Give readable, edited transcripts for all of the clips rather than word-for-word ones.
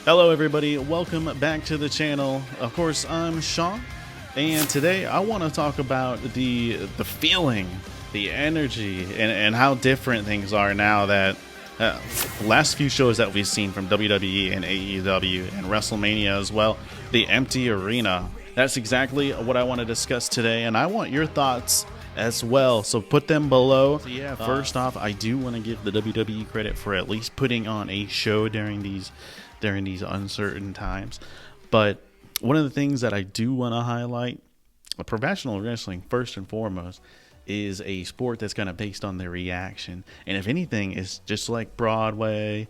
Hello everybody, welcome back to the channel. Of course, I'm Sean, and today I want to talk about the feeling, the energy, and how different things are now that the last few shows that we've seen from WWE and AEW and WrestleMania as well, the empty arena. That's exactly what I want to discuss today, and I want your thoughts as well, so put them below. So yeah, first off, I do want to give the WWE credit for at least putting on a show during these uncertain times. But one of the things that I do want to highlight, professional wrestling first and foremost is a sport that's kind of based on the reaction, and if anything, it's just like Broadway,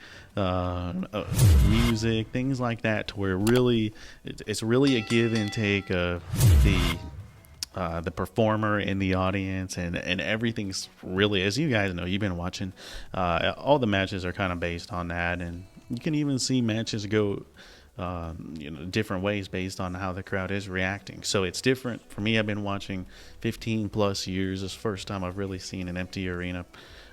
music, things like that, to where really it's really a give and take of the performer in the audience, and everything's really, as you guys know, you've been watching, all the matches are kind of based on that, and you can even see matches go different ways based on how the crowd is reacting. So it's different for me. I've been watching 15 plus years. This is the first time I've really seen an empty arena,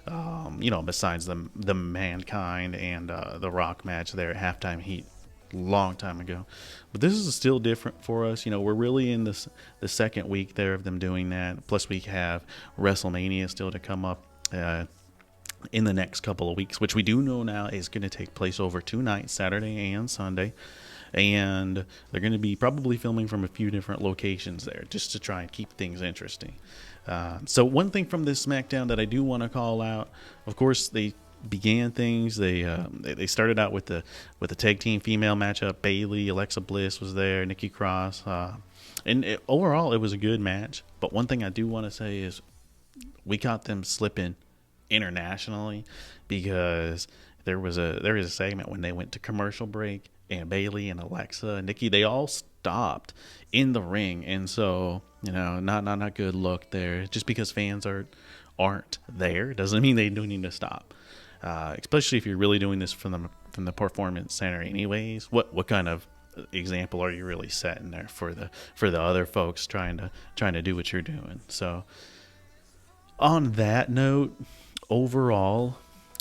besides the Mankind and the Rock match there at Halftime Heat long time ago. But this is still different for us. We're really in the second week there of them doing that. Plus we have WrestleMania still to come up in the next couple of weeks, which we do know now is going to take place over 2 nights, Saturday and Sunday. And they're going to be probably filming from a few different locations there just to try and keep things interesting. So one thing from this SmackDown that I do want to call out, of course, they began things. They started out with the tag team female matchup. Bayley, Alexa Bliss was there, Nikki Cross, and overall it was a good match. But one thing I do want to say is we caught them slipping internationally, because there is a segment when they went to commercial break, and Bayley and Alexa and Nikki, they all stopped in the ring, and so not a good look there. Just because fans aren't there doesn't mean they do need to stop. Especially if you're really doing this from the performance center anyways. What kind of example are you really setting there for the other folks trying to do what you're doing? So on that note, overall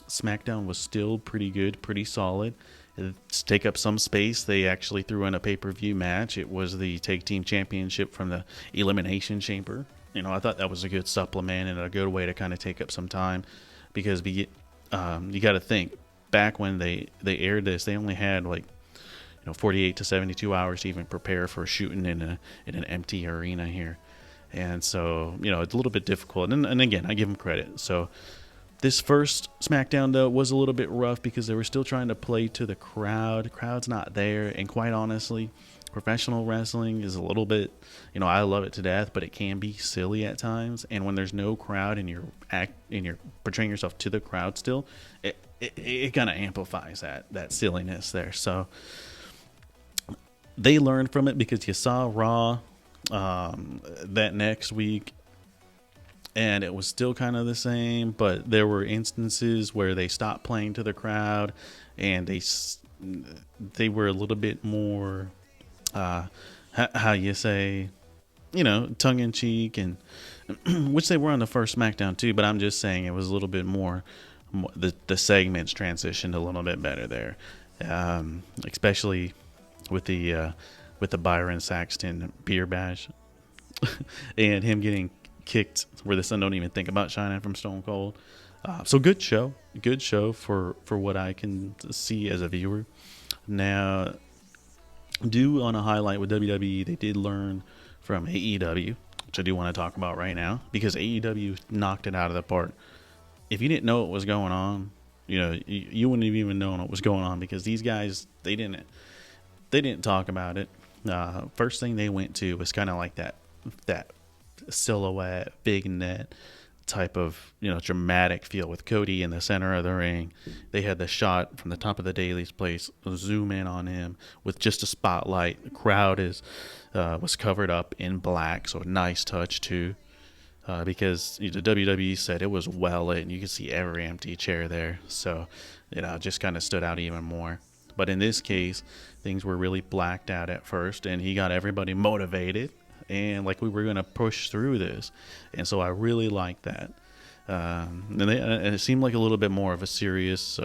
SmackDown was still pretty good, pretty solid. To take up some space, they actually threw in a pay-per-view match. It was the Tag Team Championship from the Elimination Chamber. I thought that was a good supplement and a good way to kind of take up some time, because you got to think, back when they aired this, they only had 48 to 72 hours to even prepare for shooting in an empty arena here, and so it's a little bit difficult. And again, I give them credit. So this first SmackDown though was a little bit rough because they were still trying to play to the crowd. The crowd's not there, and quite honestly, professional wrestling is a little bit, I love it to death, but it can be silly at times. And when there's no crowd and you're portraying yourself to the crowd still, it kind of amplifies that silliness there. So they learned from it, because you saw Raw that next week, and it was still kind of the same, but there were instances where they stopped playing to the crowd, and they were a little bit more how you say, tongue-in-cheek, and which they were on the first SmackDown too, but I'm just saying it was a little bit more the segments transitioned a little bit better there, especially with the Byron Saxton beer bash and him getting kicked where the sun don't even think about shining from Stone Cold. So good show for what I can see as a viewer. Now, do want to highlight with WWE, they did learn from AEW, which I do want to talk about right now, because AEW knocked it out of the park. If you didn't know what was going on, you wouldn't have even known what was going on, because these guys, they didn't talk about it. First thing they went to was kind of like that silhouette, big net type of dramatic feel with Cody in the center of the ring. They had the shot from the top of the Daily's place, zoom in on him with just a spotlight. The crowd was covered up in black, so a nice touch too, because the WWE said it was well lit and you could see every empty chair there, so just kind of stood out even more. But in this case, things were really blacked out at first, and he got everybody motivated and like we were going to push through this. And so I really like that. And it seemed like a little bit more of a serious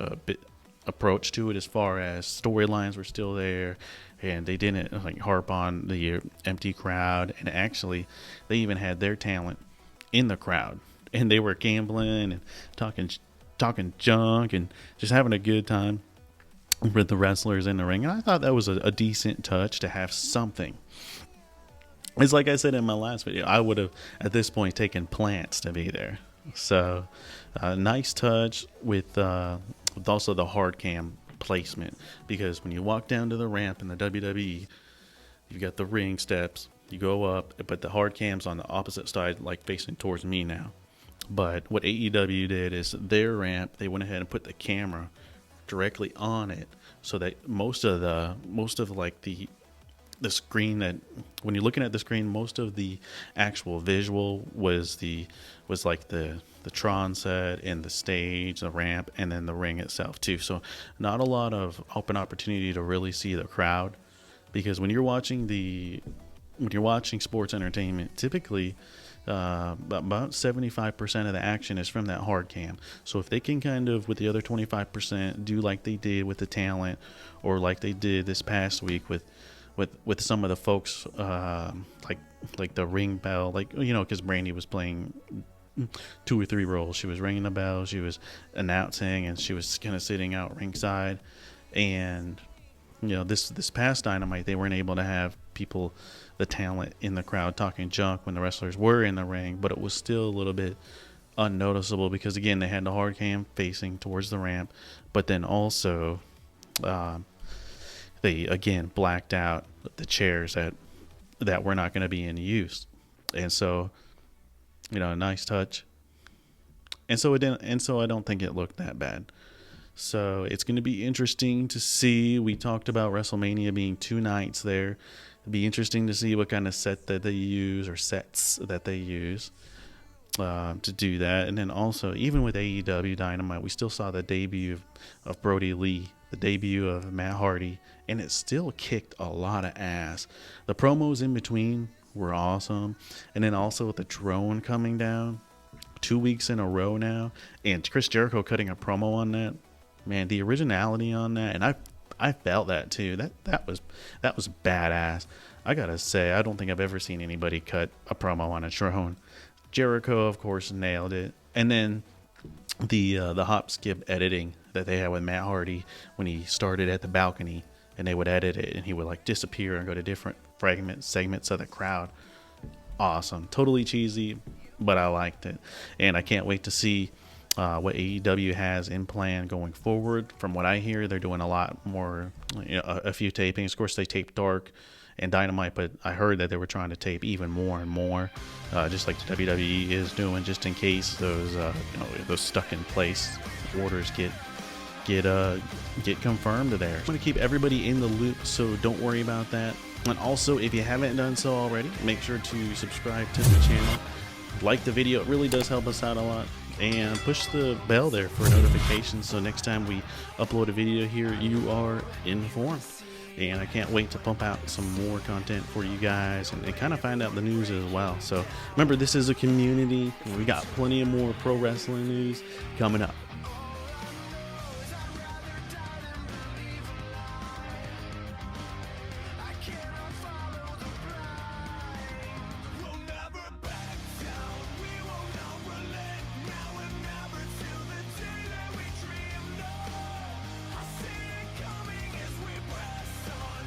approach to it, as far as storylines were still there, and they didn't like harp on the empty crowd. And actually, they even had their talent in the crowd, and they were gambling and talking junk and just having a good time with the wrestlers in the ring. And I thought that was a decent touch to have something. It's like I said in my last video, I would have at this point taken plants to be there. So nice touch with also the hard cam placement, because when you walk down to the ramp in the WWE, you've got the ring steps, you go up, but the hard cam's on the opposite side, like facing towards me now. But what AEW did is their ramp, they went ahead and put the camera directly on it, so that most of like the screen, that when you're looking at the screen, most of the actual visual was like the Tron set and the stage, the ramp, and then the ring itself too. So not a lot of open opportunity to really see the crowd, because when you're watching sports entertainment, typically about 75% of the action is from that hard cam. So if they can kind of, with the other 25%, do like they did with the talent, or like they did this past week with some of the folks, like the ring bell, like, you know, because Brandy was playing 2 or 3 roles. She was ringing the bell, she was announcing, and she was kind of sitting out ringside. And you know, this past Dynamite, they weren't able to have people, the talent in the crowd, talking junk when the wrestlers were in the ring, but it was still a little bit unnoticeable, because again, they had the hard cam facing towards the ramp, but then also they again blacked out the chairs that were not going to be in use. And so, you know, a nice touch. And so I don't think it looked that bad. So it's going to be interesting to see. We talked about WrestleMania being 2 nights there. It'd be interesting to see what kind of set that they use, or sets that they use to do that. And then also, even with AEW Dynamite, we still saw the debut of Brody Lee, the debut of Matt Hardy, and it still kicked a lot of ass. The promos in between were awesome. And then also with the drone coming down 2 weeks in a row now, and Chris Jericho cutting a promo on that, man, the originality on that, and I felt that too. That was badass. I gotta say, I don't think I've ever seen anybody cut a promo on a drone. Jericho, of course, nailed it. And then the hop skip editing that they had with Matt Hardy when he started at the balcony, and they would edit it, and he would like disappear and go to different segments of the crowd. Awesome. Totally cheesy, but I liked it. And I can't wait to see what AEW has in plan going forward. From what I hear, they're doing a lot more, you know, a few tapings. Of course, they taped Dark and Dynamite, but I heard that they were trying to tape even more and more, just like the WWE is doing, just in case those those stuck in place orders get confirmed there. I'm going to keep everybody in the loop, so don't worry about that. And also, if you haven't done so already, make sure to subscribe to the channel, like the video. It really does help us out a lot, and push the bell there for notifications, so next time we upload a video here, you are informed. And I can't wait to pump out some more content for you guys, and kind of find out the news as well. So remember, this is a community. We got plenty of more pro wrestling news coming up.